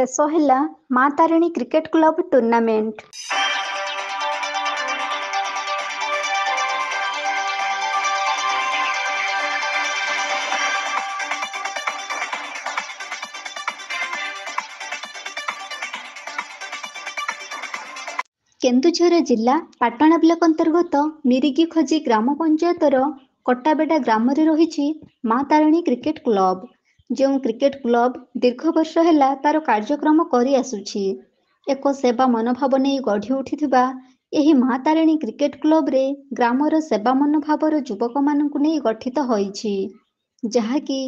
ଶେଷ ହେଲା ମା Tarini cricket club tournament. Keonjhar ଜିଲ୍ଲା ପାଟଣା ବ୍ଲକ ଅନ୍ତର୍ଗତ ମିରିଗି ଖୋଜି ଗ୍ରାମ ପଞ୍ଚାୟତର କଟାବେଡ଼ା ଗ୍ରାମରେ ରହିଛି ମା ତାରିଣୀ କ୍ରିକେଟ କ୍ଲବ। ଯେଉଁ କ୍ରିକେଟ କ୍ଲବ ଦୀର୍ଘ ବର୍ଷ ହେଲା ତାର କାର୍ଯ୍ୟକ୍ରମ କରି ଆସୁଛି। ଏକ ସେବା ମନୋଭାବ ନେଇ ଗଢ଼ି ଉଠିଥିବା ଏହି ମା ତାରିଣୀ କ୍ରିକେଟ କ୍ଲବରେ ଗ୍ରାମର ସେବା ମନୋଭାବର ଯୁବକମାନଙ୍କୁ ନେଇ ଗଠିତ ହୋଇଛି, ଯାହାକି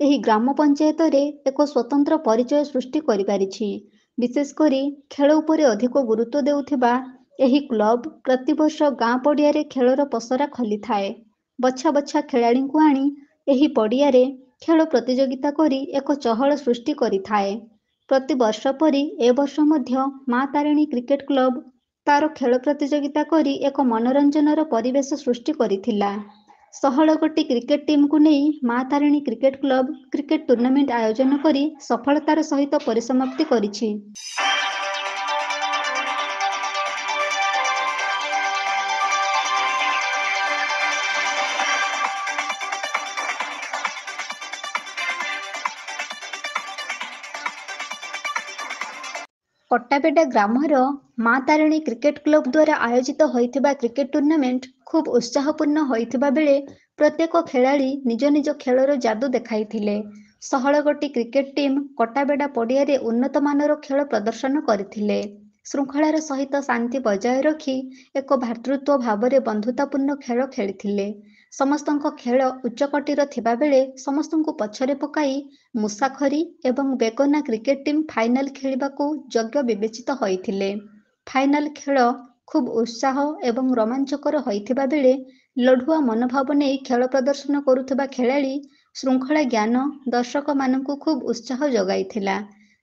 ଏହି ଗ୍ରାମ ପଞ୍ଚାୟତରେ ଏକ ସ୍ୱତନ୍ତ୍ର ପରିଚୟ ସୃଷ୍ଟି କରିପାରିଛି। ବିଶେଷ କରି ଖେଳ ଉପରେ ଅଧିକ ଗୁରୁତ୍ୱ ଦେଉଥିବା ଏହି କ୍ଲବ ପ୍ରତିବର୍ଷ ଗାଁ ପଡ଼ିଆରେ ଖେଳର ପସରା ଖୋଲିଥାଏ। ବଛା ବଛା ଖେଳାଳିଙ୍କୁ ଆଣି ଏହି ପଡ଼ିଆରେ ଖେଳ ପ୍ରତିଯୋଗିତା କରି ଏକ ଚହଳ ସୃଷ୍ଟି କରିଥାଏ। ପ୍ରତି ବର୍ଷ ପରି ଏ ବର୍ଷ ମଧ୍ୟ ମା ତାରିଣୀ କ୍ରିକେଟ କ୍ଲବ ତାର ଖେଳ ପ୍ରତିଯୋଗିତା କରି ଏକ ମନୋରଞ୍ଜନର ପରିବେଶ ସୃଷ୍ଟି କରିଥିଲା। 16 ଗୋଟି କ୍ରିକେଟ ଟିମ୍କୁ ନେଇ ମା Tarini cricket club cricket tournament ଆୟୋଜନ କରି ସଫଳତାର ସହିତ ପରିସମାପ୍ତି କରିଛି। କଟାବେଡ଼ା ଗ୍ରାମର ମା ତାରିଣୀ କ୍ରିକେଟ କ୍ଲବ ଦ୍ୱାରା ଆୟୋଜିତ ହୋଇଥିବା କ୍ରିକେଟ ଟୁର୍ଣ୍ଣାମେଣ୍ଟ ଖୁବ୍ ଉତ୍ସାହପୂର୍ଣ୍ଣ ହୋଇଥିବା ବେଳେ ପ୍ରତ୍ୟେକ ଖେଳାଳି ନିଜ ନିଜ ଖେଳର ଯାଦୁ ଦେଖାଇଥିଲେ। 16 ଗୋଟି କ୍ରିକେଟ ଟିମ୍ କଟାବେଡ଼ା ପଡ଼ିଆରେ ଉନ୍ନତମାନର ଖେଳ ପ୍ରଦର୍ଶନ କରିଥିଲେ। ଶୃଙ୍ଖଳାର ସହିତ ଶାନ୍ତି ବଜାୟ ରଖି ଏକ ଭ୍ରାତୃତ୍ୱ ଭାବରେ ବନ୍ଧୁତାପୂର୍ଣ୍ଣ ଖେଳ ଖେଳିଥିଲେ। ସମସ୍ତଙ୍କ ଖେଳ ଉଚ୍ଚକୋଟୀର ଥିବାବେଳେ ସମସ୍ତଙ୍କୁ ପଛରେ ପକାଇ ମୁସାଖରୀ ଏବଂ ବେଗନା କ୍ରିକେଟ ଟିମ୍ ଫାଇନାଲ ଖେଳିବାକୁ ଯୋଗ୍ୟ ବିବେଚିତ ହୋଇଥିଲେ। ଫାଇନାଲ ଖେଳ ଖୁବ୍ ଉତ୍ସାହ ଏବଂ ରୋମାଞ୍ଚକର ହୋଇଥିବା ବେଳେ ଲଢ଼ୁଆ ମନୋଭାବ ନେଇ ଖେଳ ପ୍ରଦର୍ଶନ କରୁଥିବା ଖେଳାଳି ଶୃଙ୍ଖଳା ଜ୍ଞାନ ଦର୍ଶକମାନଙ୍କୁ ଖୁବ୍ ଉତ୍ସାହ ଯୋଗାଇଥିଲା।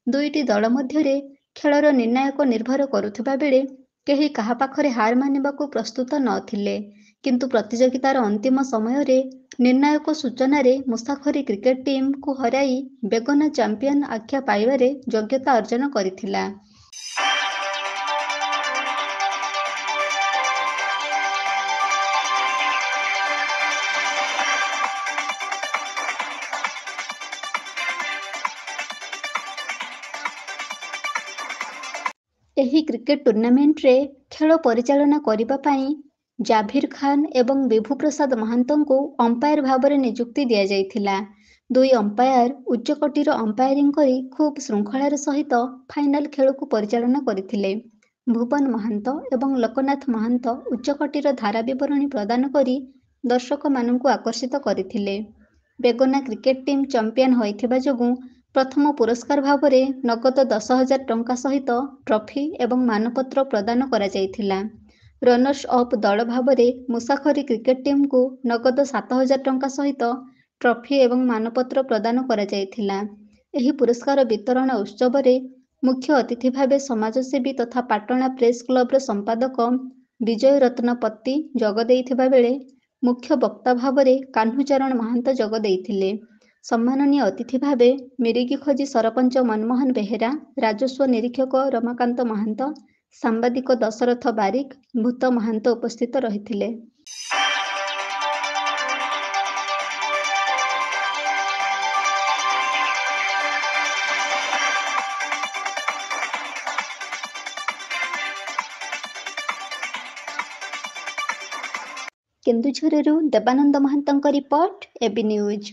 ଦୁଇଟି ଦଳ ମଧ୍ୟରେ ଖେଳର ନିର୍ଣ୍ଣାୟକ ନିର୍ଭର କରୁଥିବା ବେଳେ କେହି କାହା ପାଖରେ ହାର ମାନିବାକୁ ପ୍ରସ୍ତୁତ ନଥିଲେ, କିନ୍ତୁ ପ୍ରତିଯୋଗିତାର ଅନ୍ତିମ ସମୟରେ ନିର୍ଣ୍ଣାୟକ ସୂଚନାରେ ମୁସାଖରୀ କ୍ରିକେଟ ଟିମ୍କୁ ହରାଇ ବେଗନା ଚାମ୍ପିୟନ ଆଖ୍ୟା ପାଇବାରେ ଯୋଗ୍ୟତା ଅର୍ଜନ କରିଥିଲା। ଏହି କ୍ରିକେଟ ଟୁର୍ଣ୍ଣାମେଣ୍ଟରେ ଖେଳ ପରିଚାଳନା କରିବା ପାଇଁ ଜାଭିର ଖାନ ଏବଂ ବିଭୁ ପ୍ରସାଦ ମହାନ୍ତଙ୍କୁ ଅମ୍ପାୟାର ଭାବରେ ନିଯୁକ୍ତି ଦିଆଯାଇଥିଲା। ଦୁଇ ଅମ୍ପାୟାର ଉଚ୍ଚକୋଟୀର ଅମ୍ପାୟାରିଂ କରି ଖୁବ୍ ଶୃଙ୍ଖଳାର ସହିତ ଫାଇନାଲ ଖେଳକୁ ପରିଚାଳନା କରିଥିଲେ। ଭୁବନ ମହାନ୍ତ ଏବଂ ଲୋକନାଥ ମହାନ୍ତ ଉଚ୍ଚକୋଟୀର ଧାରା ବିବରଣୀ ପ୍ରଦାନ କରି ଦର୍ଶକମାନଙ୍କୁ ଆକର୍ଷିତ କରିଥିଲେ। ବେଗନା କ୍ରିକେଟ ଟିମ୍ ଚମ୍ପିଆନ ହୋଇଥିବା ଯୋଗୁଁ ପ୍ରଥମ ପୁରସ୍କାର ଭାବରେ ନଗଦ 10,000 ଟଙ୍କା ସହିତ ଟ୍ରଫି ଏବଂ ମାନପତ୍ର ପ୍ରଦାନ କରାଯାଇଥିଲା। ରନର୍ସ ଅପ୍ ଦଳ ଭାବରେ ମୁସାଖରୀ କ୍ରିକେଟ ଟିମ୍କୁ ନଗଦ 7,000 ଟଙ୍କା ସହିତ ଟ୍ରଫି ଏବଂ ମାନପତ୍ର ପ୍ରଦାନ କରାଯାଇଥିଲା। ଏହି ପୁରସ୍କାର ବିତରଣ ଉତ୍ସବରେ ମୁଖ୍ୟ ଅତିଥି ଭାବେ ସମାଜସେବୀ ତଥା ପାଟଣା ପ୍ରେସ୍ କ୍ଲବର ସମ୍ପାଦକ ବିଜୟ ରତ୍ନ ପତି ଯୋଗ ଦେଇଥିବା ବେଳେ ମୁଖ୍ୟ ବକ୍ତା ଭାବରେ କାହ୍ନୁଚରଣ ମହାନ୍ତ ଯୋଗ ଦେଇଥିଲେ। ସମ୍ମାନନୀୟ ଅତିଥି ଭାବେ ମିରିଗି ଖୋଜି ସରପଞ୍ଚ ମନମୋହନ ବେହେରା, ରାଜସ୍ୱ ନିରୀକ୍ଷକ ରମାକାନ୍ତ ମହାନ୍ତ, ସାମ୍ବାଦିକ ଦଶରଥ ବାରିକ, ଭୂତ ମହାନ୍ତ ଉପସ୍ଥିତ ରହିଥିଲେ। କେନ୍ଦୁଝରରୁ ଦେବାନନ୍ଦ ମହାନ୍ତଙ୍କ ରିପୋର୍ଟ, এবি ନ୍ୟୁଜ୍।